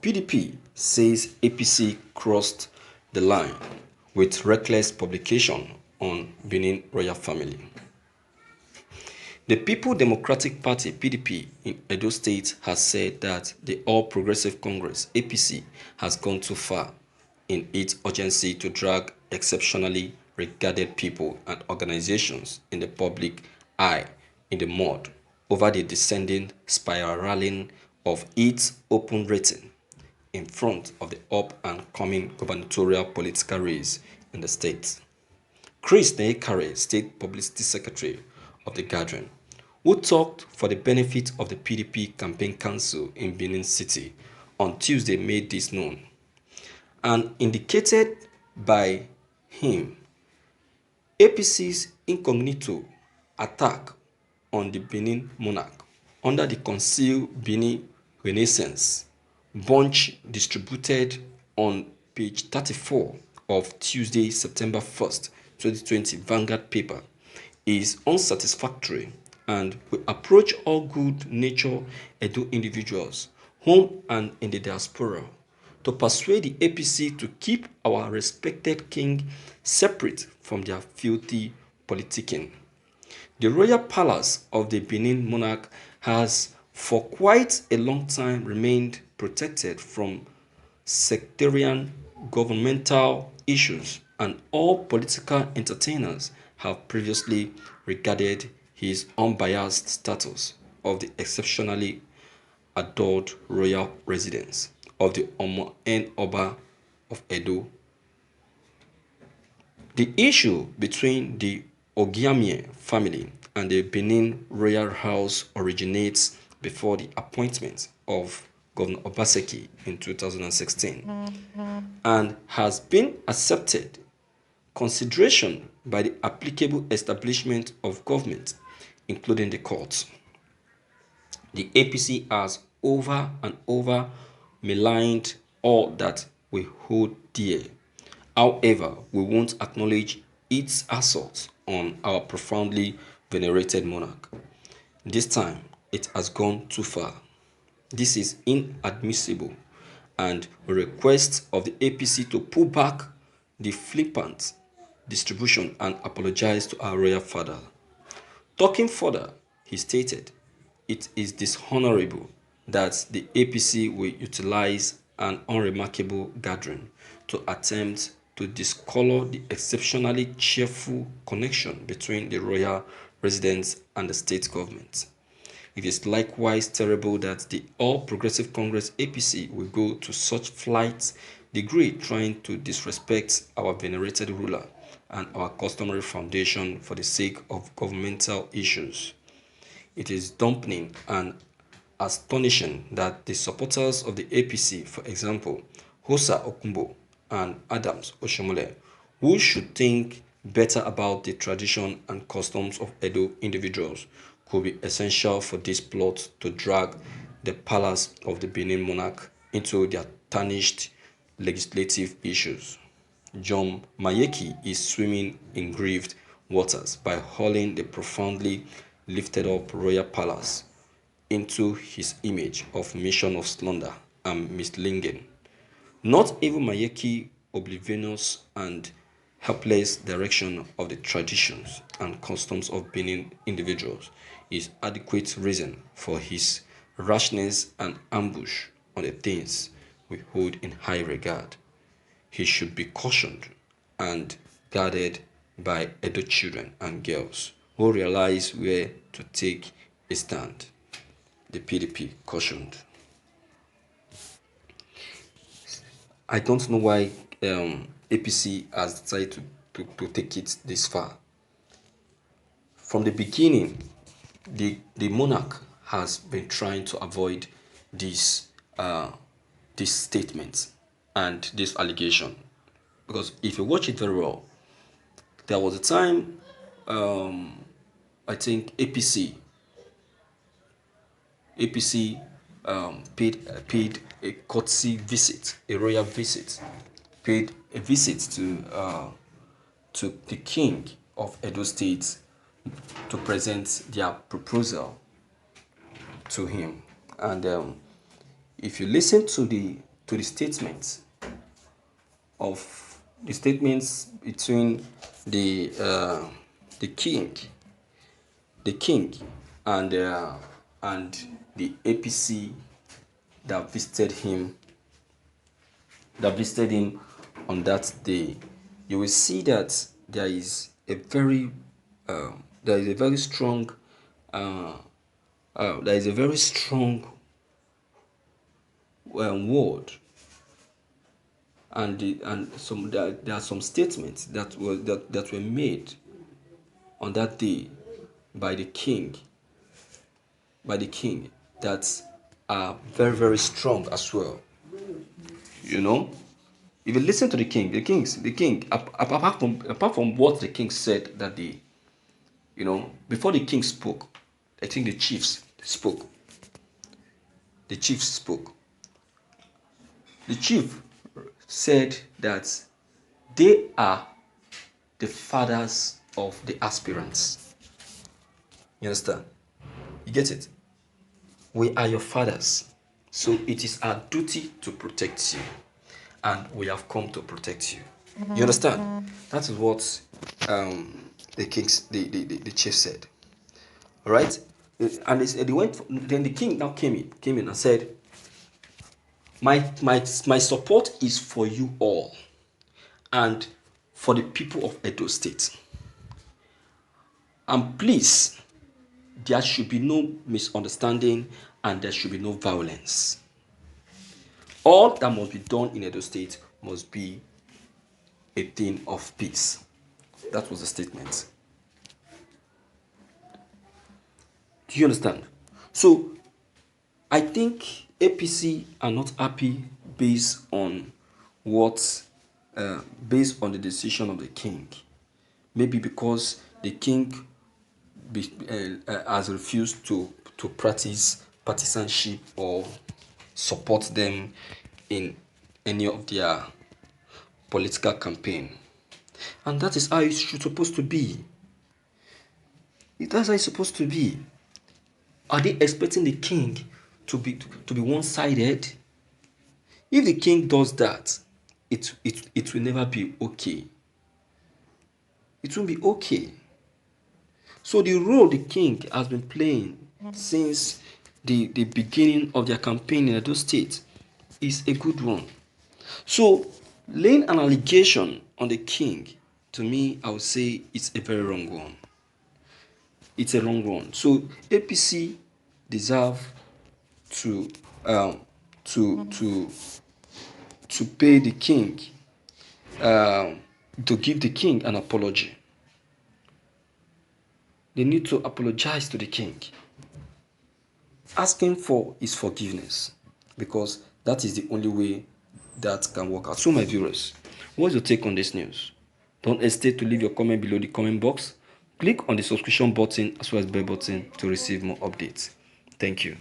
PDP says APC crossed the line with reckless publication on Benin royal family. The People Democratic Party (PDP) in Edo State has said that the All Progressive Congress (APC) has gone too far in its urgency to drag exceptionally regarded people and organizations in the public eye in the mud over the descending spiraling of its open rating in front of the up-and-coming gubernatorial political race in the state. Chris Neyekare, State Publicity Secretary of the gathering, who talked for the benefit of the PDP Campaign Council in Benin City on Tuesday, made this known and indicated by him APC's incognito attack on the Benin monarch under the concealed Benin Renaissance bunch distributed on page 34 of Tuesday, September 1st, 2020 Vanguard paper is unsatisfactory and will approach all good-natured Edo individuals, home and in the diaspora, to persuade the APC to keep our respected king separate from their filthy politicking. The royal palace of the Benin monarch has for quite a long time remained protected from sectarian governmental issues, and all political entertainers have previously regarded his unbiased status of the exceptionally adored royal residence of the Omo En Oba of Edo. The issue between the Ogiamie family and the Benin royal house originates before the appointment of Governor Obaseki in 2016 and has been accepted consideration by the applicable establishment of government, including the courts. The APC has over and over maligned all that we hold dear. However, we won't acknowledge its assault on our profoundly venerated monarch. This time, it has gone too far. This is inadmissible, and we request of the APC to pull back the flippant distribution and apologize to our royal father. Talking further, he stated, it is dishonorable that the APC will utilize an unremarkable gathering to attempt to discolor the exceptionally cheerful connection between the royal residence and the state government. It is likewise terrible that the All Progressive Congress (APC) will go to such flight degree trying to disrespect our venerated ruler and our customary foundation for the sake of governmental issues. It is dampening and astonishing that the supporters of the APC, for example, Hosa Okumbo and Adams Oshomole, who should think better about the tradition and customs of Edo individuals, could be essential for this plot to drag the palace of the Benin monarch into their tarnished legislative issues. John Mayeki is swimming in grieved waters by hurling the profoundly lifted up royal palace into his image of mission of slander and misleading. Not even Mayeki oblivious and helpless direction of the traditions and customs of Benin individuals is adequate reason for his rashness and ambush on the things we hold in high regard. He should be cautioned and guarded by Edo children and girls who realize where to take a stand. The PDP cautioned. I don't know why APC has decided to take it this far. From the beginning, the monarch has been trying to avoid this statement and this allegation, because if you watch it very well, there was a time I think APC paid a courtesy visit, a royal visit, paid a visit to the king of Edo State to present their proposal to him. And if you listen to to the statements of the statements between the king, the king, and the APC that visited him on that day, you will see that there is a very strong word, and there are some statements that were made on that day by the king that are very, very strong as well. You know, if you listen to the king, apart from what the king said that day, before the king spoke, I think the chiefs spoke. The chief spoke. The chief said that they are the fathers of the aspirants. You understand? You get it? We are your fathers. So it is our duty to protect you. And we have come to protect you. You understand? That is what the chief said. All right? And they went. Then the king now came in and said, my support is for you all and for the people of Edo State. And please, there should be no misunderstanding and there should be no violence. All that must be done in Edo State must be a thing of peace. That was the statement. Do you understand? So, I think APC are not happy based on the decision of the king. Maybe because the king has refused to practice partisanship or support them in any of their political campaign. And that is how it's supposed to be. That's how it's supposed to be. Are they expecting the king to be one-sided? If the king does that, it will never be okay. It won't be okay. So the role the king has been playing since the beginning of their campaign in Edo State is a good one. So laying an allegation on the king, to me, I would say it's a very wrong one. It's a wrong one. So APC deserve to pay the king, to give the king an apology. They need to apologize to the king, asking for his forgiveness, because that is the only way that can work out. So my viewers, what's your take on this news? Don't hesitate to leave your comment below the comment box. Click on the subscription button as well as bell button to receive more updates. Thank you.